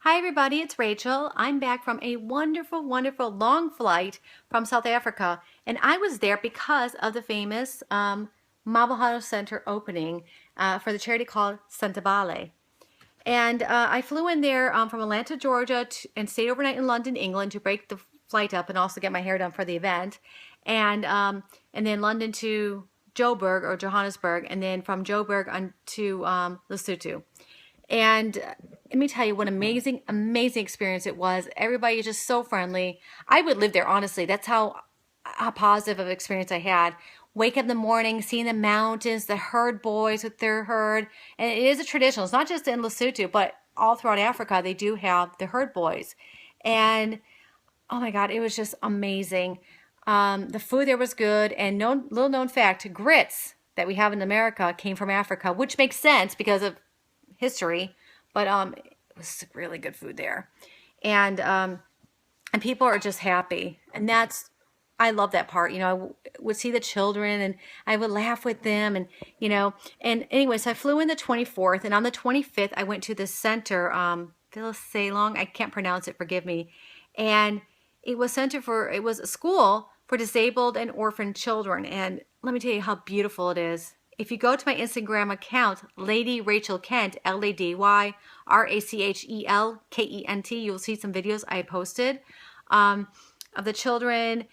Hi everybody, it's Rachel. I'm back from a wonderful, wonderful long flight from South Africa, and I was there because of the famous mamohato Center opening for the charity called Sentebale. And I flew in there from Atlanta, Georgia, and stayed overnight in London, England, to break the flight up and also get my hair done for the event, and then London to Joburg or Johannesburg, and then from Joburg on to Lesotho. And let me tell you what amazing, amazing experience it was. Everybody is just so friendly. I would live there, honestly. That's how positive of experience I had. Wake up in the morning, seeing the mountains, the herd boys with their herd. And it is a traditional. It's not just in Lesotho, but all throughout Africa, they do have the herd boys. And oh my God, it was just amazing. The food there was good. And little known fact, grits that we have in America came from Africa, which makes sense because of history, but it was really good food there, and people are just happy, and I love that part. I would see the children, and I would laugh with them, and anyway, so I flew in the 24th, and on the 25th, I went to the center, Salong, I can't pronounce it, forgive me, and it was a school for disabled and orphaned children, and let me tell you how beautiful it is. If you go to my Instagram account, Lady Rachel Kent, LadyRachelKent, you'll see some videos I posted of the children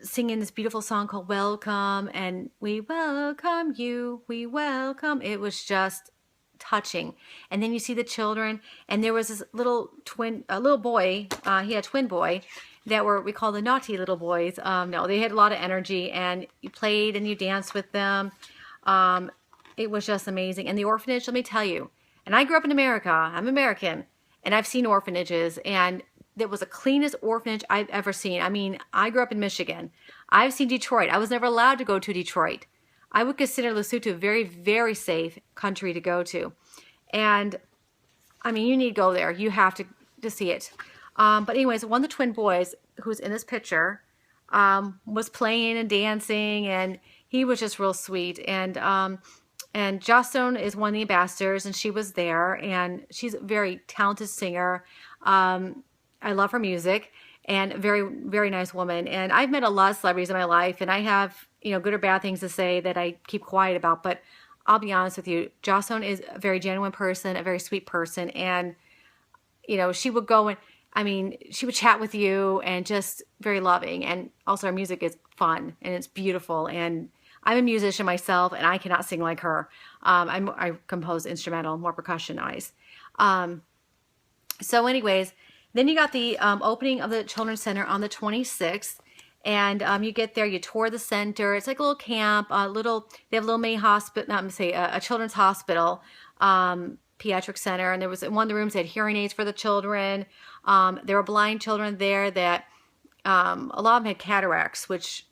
singing this beautiful song called Welcome, and we welcome you, we welcome. It was just touching. And then you see the children, and there was this little boy, he had a twin boy, we call the naughty little boys. No, they had a lot of energy, and you played and you danced with them. It was just amazing. And the orphanage, let me tell you, and I grew up in America, I'm American, and I've seen orphanages, and it was the cleanest orphanage I've ever seen. I mean, I grew up in Michigan. I've seen Detroit. I was never allowed to go to Detroit. I would consider Lesotho a very, very safe country to go to. And I mean, you need to go there. You have to see it. But anyways, one of the twin boys who's in this picture was playing and dancing, and he was just real sweet. And Jocelyn is one of the ambassadors, and she was there, and she's a very talented singer. I love her music, and very, very nice woman. And I've met a lot of celebrities in my life, and I have, good or bad things to say that I keep quiet about. But I'll be honest with you, Jocelyn is a very genuine person, a very sweet person, and she would go and, she would chat with you, and just very loving. And also her music is fun, and it's beautiful. And I'm a musician myself, and I cannot sing like her. I compose instrumental, more percussion-wise. So anyways, then you got the opening of the Children's Center on the 26th. And you get there, you tour the center. It's like a little camp, they have a little mini hospital, a children's hospital, pediatric center. And there was, in one of the rooms, they had hearing aids for the children. There were blind children there that, a lot of them had cataracts, which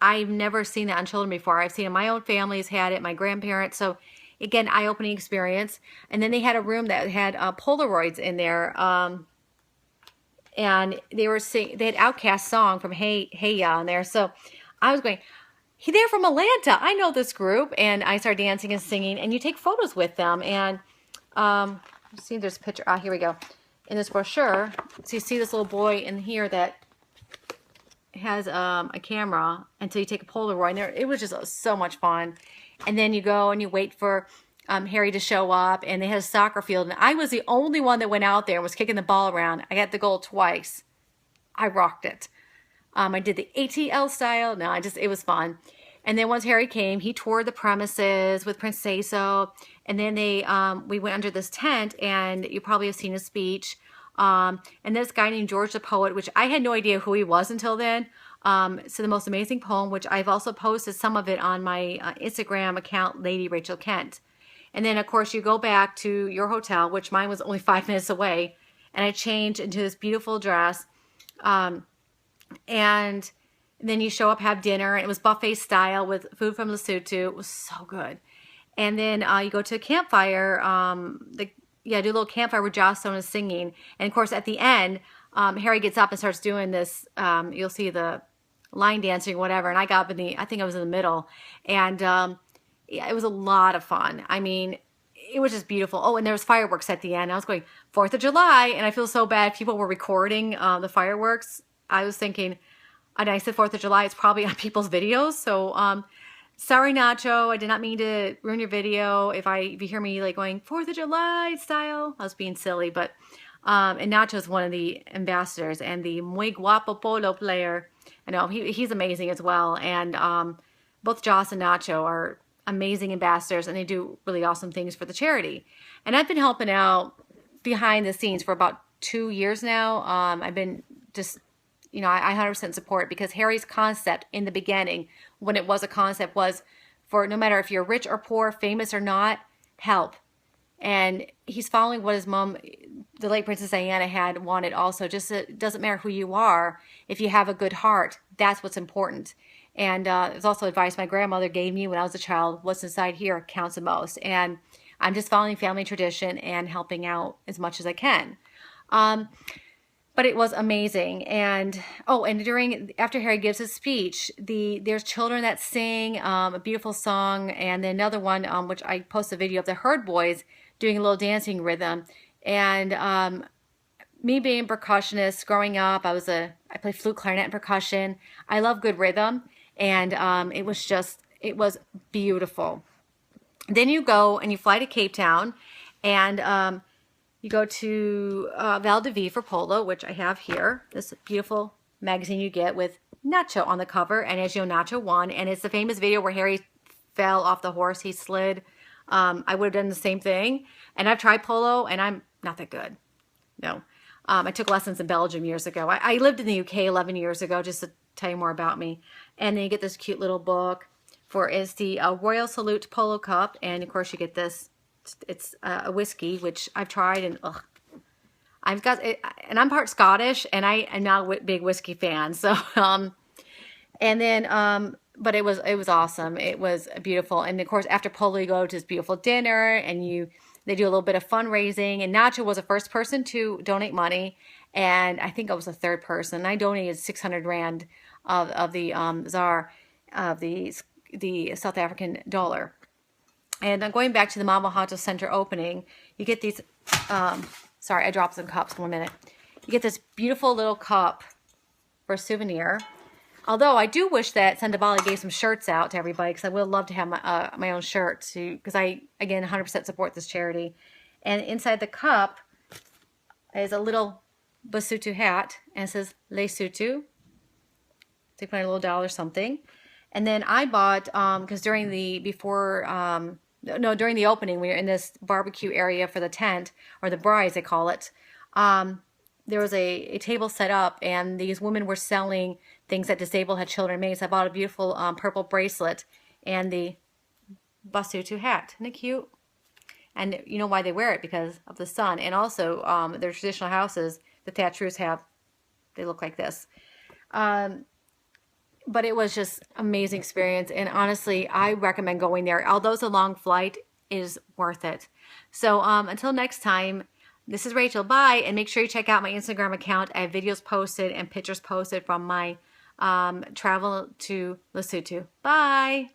I've never seen that on children before. I've seen it, my own family's had it, my grandparents. So again, eye-opening experience. And then they had a room that had Polaroids in there. And they had Outkast song from Hey Ya in there. So I was going, they're from Atlanta. I know this group. And I started dancing and singing, and you take photos with them. And see, there's a picture. Here we go. In this brochure, so you see this little boy in here that has a camera, and so you take a Polaroid. And it was just so much fun. And then you go and you wait for Harry to show up, and they had a soccer field, and I was the only one that went out there and was kicking the ball around. I got the goal twice. I rocked it. I did the ATL style. No, it was fun. And then once Harry came, he toured the premises with Prince Seiso, and then we went under this tent, and you probably have seen his speech. And this guy named George the Poet, which I had no idea who he was until then. So the most amazing poem, which I've also posted some of it on my Instagram account, Lady Rachel Kent. And then, of course, you go back to your hotel, which mine was only 5 minutes away, and I changed into this beautiful dress. And then you show up, have dinner, and it was buffet style with food from Lesotho. It was so good. And then you go to a campfire, do a little campfire where Jocelyn is singing. And, of course, at the end, Harry gets up and starts doing this, you'll see the line dancing or whatever, and I got up I think I was in the middle, and yeah, it was a lot of fun. I mean, it was just beautiful. Oh, and there was fireworks at the end. I was going, 4th of July, and I feel so bad. People were recording the fireworks. I was thinking, and I said 4th of July, it's probably on people's videos. So sorry, Nacho. I did not mean to ruin your video. If you hear me like going 4th of July style, I was being silly. But and Nacho's one of the ambassadors and the muy guapo polo player. I know he's amazing as well. And both Joss and Nacho are amazing ambassadors, and they do really awesome things for the charity. And I've been helping out behind the scenes for about 2 years now. I've been just, you know, I 100% support, because Harry's concept in the beginning, when it was a concept, was for no matter if you're rich or poor, famous or not, help. And he's following what his mom, the late Princess Diana, had wanted also. Just it doesn't matter who you are, if you have a good heart, that's what's important. And it's also advice my grandmother gave me when I was a child: what's inside here counts the most. And I'm just following family tradition and helping out as much as I can. But it was amazing. And oh, and after Harry gives his speech, there's children that sing a beautiful song, and then another one which I posted a video of the Herd Boys doing a little dancing rhythm. And me being a percussionist growing up, I played flute, clarinet, and percussion. I love good rhythm, and it was beautiful. Then you go and you fly to Cape Town, and you go to Val de Vie for polo, which I have here. This beautiful magazine you get with Nacho on the cover. And as you know, Nacho won. And it's the famous video where Harry fell off the horse. He slid. I would have done the same thing. And I've tried polo, and I'm not that good. No. I took lessons in Belgium years ago. I lived in the UK 11 years ago, just to tell you more about me. And then you get this cute little book. It's the Royal Salute Polo Cup. And, of course, you get this. It's a whiskey, which I've tried, and ugh. I've got it, and I'm part Scottish, and I am not a big whiskey fan. So, and then, but it was awesome. It was beautiful. And of course, after polo, you go to this beautiful dinner, and they do a little bit of fundraising. And Nacho was the first person to donate money, and I think I was the third person. I donated 600 rand of the ZAR of the South African dollar. And I'm going back to the Mamohato Center opening. You get these, sorry, I dropped some cups, 1 minute. You get this beautiful little cup for a souvenir. Although I do wish that Sentebale gave some shirts out to everybody, because I would love to have my own shirt, because I, again, 100% support this charity. And inside the cup is a little Basotho hat, and it says Lesotho. Take my little dollar something. And then I bought, because during the opening, we were in this barbecue area for the tent, or the brides, they call it. There was a table set up, and these women were selling things that disabled had children made. So I bought a beautiful purple bracelet and the Basotho hat. Isn't it cute? And you know why they wear it? Because of the sun. And also, their traditional houses, the thatched roofs they look like this. But it was just amazing experience. And honestly, I recommend going there. Although it's a long flight, it is worth it. So until next time, this is Rachel. Bye. And make sure you check out my Instagram account. I have videos posted and pictures posted from my travel to Lesotho. Bye.